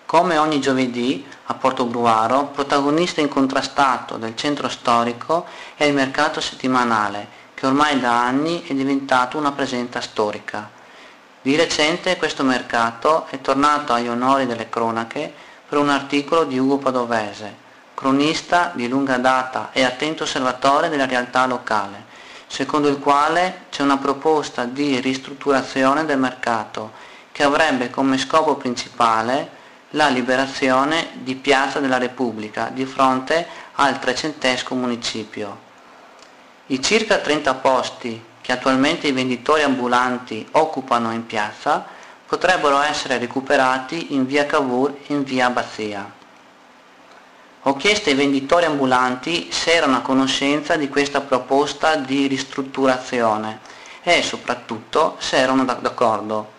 Come ogni giovedì a Portogruaro, protagonista incontrastato del centro storico è il mercato settimanale, che ormai da anni è diventato una presenza storica. Di recente questo mercato è tornato agli onori delle cronache per un articolo di Ugo Padovese, cronista di lunga data e attento osservatore della realtà locale, secondo il quale c'è una proposta di ristrutturazione del mercato che avrebbe come scopo principale la liberazione di Piazza della Repubblica di fronte al trecentesco municipio. I circa 30 posti che attualmente i venditori ambulanti occupano in piazza potrebbero essere recuperati in via Cavour e in via Abbazia. Ho chiesto ai venditori ambulanti se erano a conoscenza di questa proposta di ristrutturazione e soprattutto se erano d'accordo.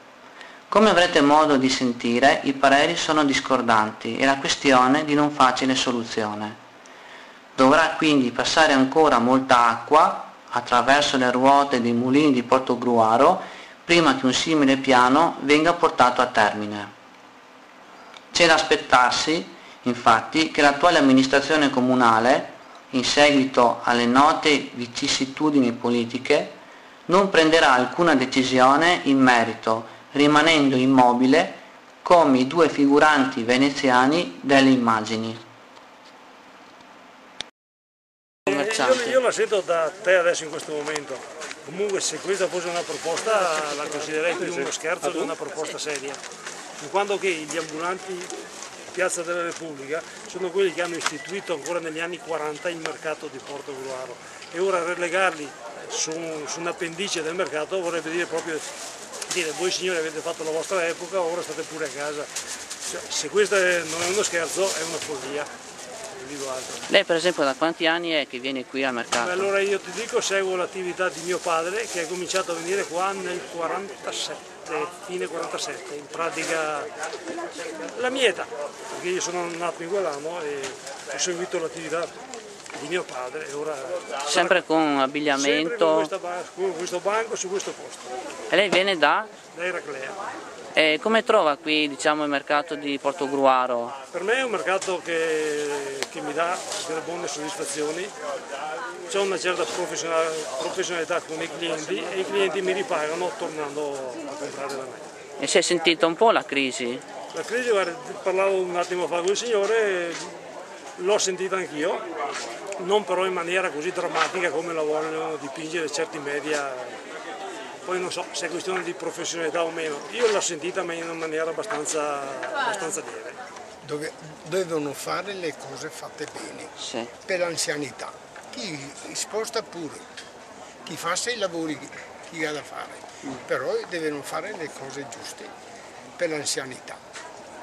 Come avrete modo di sentire, i pareri sono discordanti e la questione di non facile soluzione. Dovrà quindi passare ancora molta acqua attraverso le ruote dei mulini di Portogruaro prima che un simile piano venga portato a termine. C'è da aspettarsi, infatti, che l'attuale amministrazione comunale, in seguito alle note vicissitudini politiche, non prenderà alcuna decisione in merito, rimanendo immobile come i due figuranti veneziani delle immagini. Io la sento da te adesso in questo momento. Comunque se questa fosse una proposta la considererei più uno scherzo che una proposta seria, in quanto che gli ambulanti Piazza della Repubblica sono quelli che hanno istituito ancora negli anni 40 il mercato di Portogruaro e ora relegarli su un appendice del mercato vorrebbe dire proprio dire voi signori avete fatto la vostra epoca, ora state pure a casa. Cioè, se questo non è uno scherzo è una follia. Lei per esempio da quanti anni è che viene qui al mercato? Beh, allora io ti dico, seguo l'attività di mio padre che è cominciato a venire qua nel 47, fine 47, in pratica la mia età, perché io sono nato in quell'anno e ho seguito l'attività di mio padre e ora... Sempre con abbigliamento? Sempre con questo banco, su questo posto. E lei viene da? Da Eraclea. E come trova qui diciamo, il mercato di Portogruaro? Per me è un mercato che mi dà delle buone soddisfazioni, c'è una certa professionalità con i clienti e i clienti mi ripagano tornando a comprare da me. E si è sentita un po' la crisi? La crisi, guarda, parlavo un attimo fa con il signore, l'ho sentita anch'io, non però in maniera così drammatica come la vogliono dipingere certi media. Poi non so se è questione di professionalità o meno, io l'ho sentita ma in una maniera abbastanza lieve. Devono fare le cose fatte bene, sì, per l'anzianità. Chi sposta pure, chi fa i lavori che ha da fare, però devono fare le cose giuste per l'anzianità.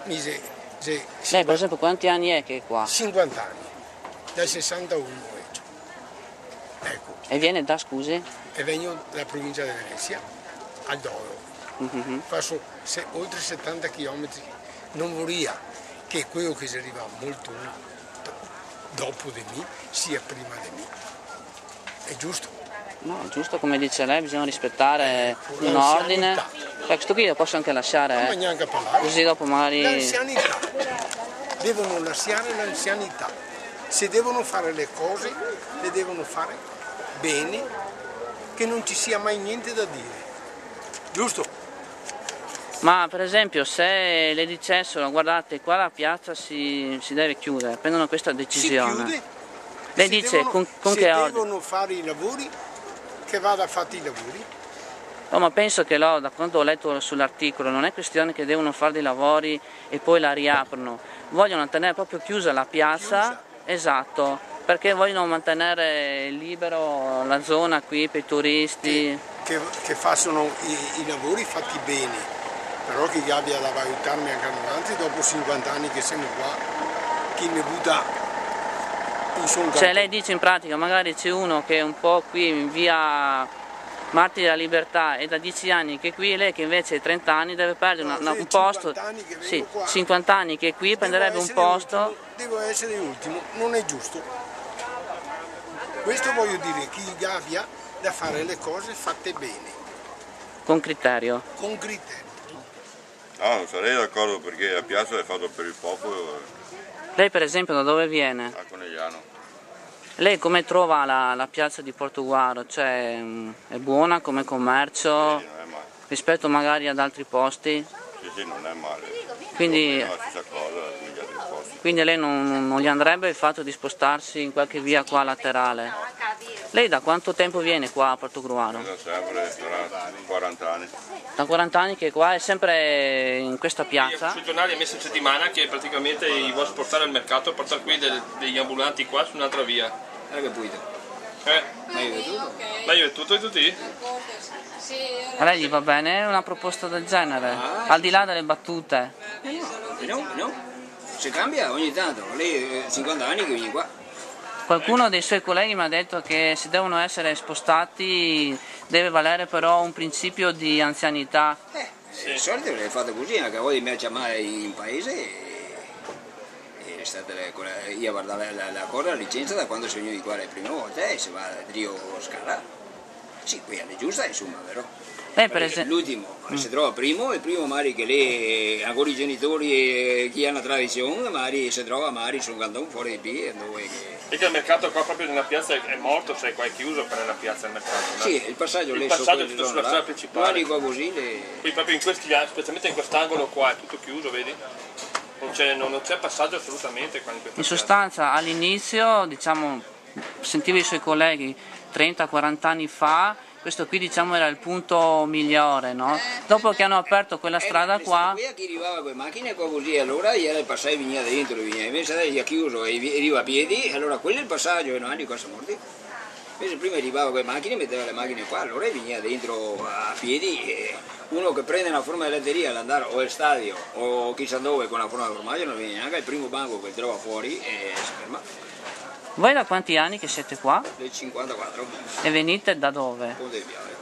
Lei per esempio quanti anni è che è qua? 50 anni, dal 61. Ecco. E viene da, scusi? E vengo dalla provincia di Venezia, al Dolo. Faccio oltre 70 km, non vorrei che quello che si arriva molto dopo di me sia prima di me. È giusto? No, è giusto come dice lei, bisogna rispettare un ordine. Questo qui lo posso anche lasciare, non neanche parlare. Così dopo magari... L'anzianità, devono lasciare l'anzianità. Se devono fare le cose, le devono fare bene, che non ci sia mai niente da dire, giusto? Ma per esempio se le dicessero guardate qua la piazza si deve chiudere, prendono questa decisione. Si chiude, lei dice con che ordine? Se devono fare i lavori, che vada fatti i lavori. No, ma penso che da quando ho letto sull'articolo non è questione che devono fare dei lavori e poi la riaprono, vogliono tenere proprio chiusa la piazza, esatto, perché vogliono mantenere libero la zona qui per i turisti. Che facciano i lavori fatti bene, però che abbia da valutarmi anche avanti dopo 50 anni che siamo qua, chi mi butta in son campo. Cioè lei dice in pratica magari c'è uno che è un po' qui in via Martiri della Libertà e da 10 anni che è qui, lei che invece ha 30 anni deve perdere un posto, 50 anni che è qui, prenderebbe un posto. Devo essere l'ultimo, non è giusto. Questo voglio dire, chi abbia da fare le cose fatte bene. Con criterio. Con criterio. No, non sarei d'accordo perché la piazza è fatta per il popolo. Lei per esempio da dove viene? A Conegliano. Lei come trova la piazza di Portogruaro? Cioè, è buona come commercio? Sì, non è male. Rispetto magari ad altri posti? Sì, non è male. Quindi, È la stessa cosa negli altri posti. quindi a lei non gli andrebbe il fatto di spostarsi in qualche via qua laterale? Lei da quanto tempo viene qua a Portogruaro? Da sempre, sarà 40 anni. Da 40 anni che è qua, è sempre in questa piazza? Sui giornali è messa in settimana che praticamente i vuoi spostare al mercato e portare qui degli ambulanti qua su un'altra via. Hai capito? Ma io è tutto e tutti? A lei gli va bene una proposta del genere? Al di là delle battute? No, si cambia ogni tanto, lei ha 50 anni che viene qua. Qualcuno dei suoi colleghi mi ha detto che se devono essere spostati deve valere però un principio di anzianità. Di solito è fatto così, anche voi mi chiamare in paese è stata io guardavo la cosa, la licenza da quando sono venuto di qua le prime volte e si va a Rio Scala. Sì, qui è giusta, insomma, vero? L'ultimo, si trova primo, il primo magari che lei, ancora i genitori e chi ha una tradizione, magari si trova magari sono andato fuori di piedi dove... E che il mercato qua proprio nella piazza è morto, cioè qua è chiuso per la piazza il mercato. No? Sì, il passaggio il lì passaggio è tutto sulla strada principale. Guardi qua così Qui proprio in questi anni, specialmente in quest'angolo qua è tutto chiuso, vedi? Non c'è passaggio assolutamente qua in questa In sostanza all'inizio, diciamo, sentivo i suoi colleghi 30-40 anni fa, questo qui diciamo era il punto migliore, no? Dopo che hanno aperto quella strada qua... Qui a chi arrivava con le macchine qua così, allora era il passaggio veniva dentro, invece adesso è chiuso e arriva a piedi, allora quello è il passaggio e non hanno cosa morti. Invece prima arrivava con le macchine, metteva le macchine qua, allora veniva dentro a piedi e uno che prende una forma di latteria all'andare o al stadio o chissà dove con una forma di formaggio non viene neanche, il primo banco che trova fuori e si ferma. Voi da quanti anni che siete qua? Del 54. E venite da dove? Ponte di Piave.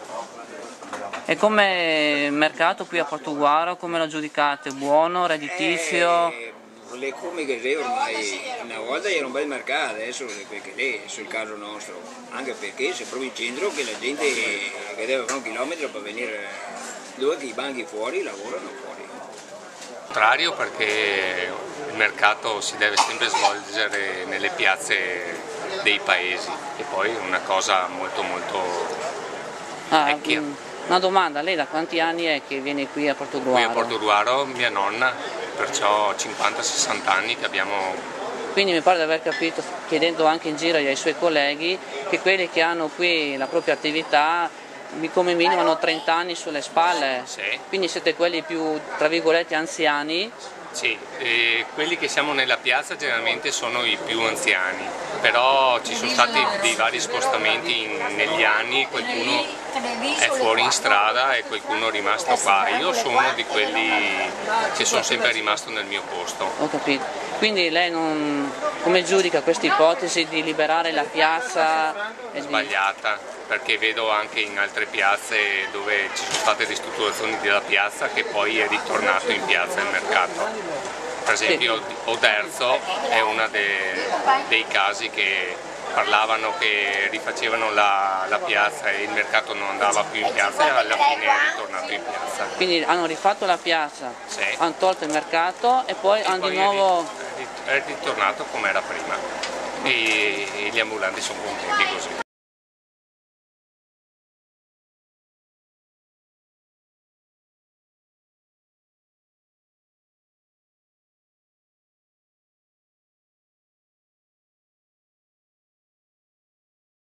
E come mercato qui a Portogruaro, come lo giudicate? Buono, redditizio? Le comiche che ormai una volta era un bel mercato, adesso perché lì è sul caso nostro, anche perché se proprio in centro che la gente che deve fare un chilometro per venire dove che i banchi fuori lavorano fuori. Contrario, perché il mercato si deve sempre svolgere nelle piazze dei paesi e poi è una cosa molto vecchia. Una domanda, lei da quanti anni è che viene qui a Portogruaro? Qui a Portogruaro mia nonna, perciò 50-60 anni che abbiamo... Quindi mi pare di aver capito, chiedendo anche in giro ai suoi colleghi, che quelli che hanno qui la propria attività come minimo hanno 30 anni sulle spalle, sì. Quindi siete quelli più, tra virgolette, anziani? Sì, quelli che siamo nella piazza generalmente sono i più anziani, però ci sono stati dei vari spostamenti negli anni, qualcuno è fuori in strada e qualcuno è rimasto qua. Io sono uno di quelli che sono sempre rimasto nel mio posto. Ho capito. Quindi lei come giudica questa ipotesi di liberare la piazza? Sbagliata, perché vedo anche in altre piazze dove ci sono state ristrutturazioni della piazza che poi è ritornato in piazza il mercato. Per esempio Oderzo è uno dei casi che parlavano che rifacevano la piazza e il mercato non andava più in piazza e alla fine è ritornato in piazza. Quindi hanno rifatto la piazza, sì. Hanno tolto il mercato e poi hanno di nuovo... È ritornato come era prima e gli ambulanti sono contenti così.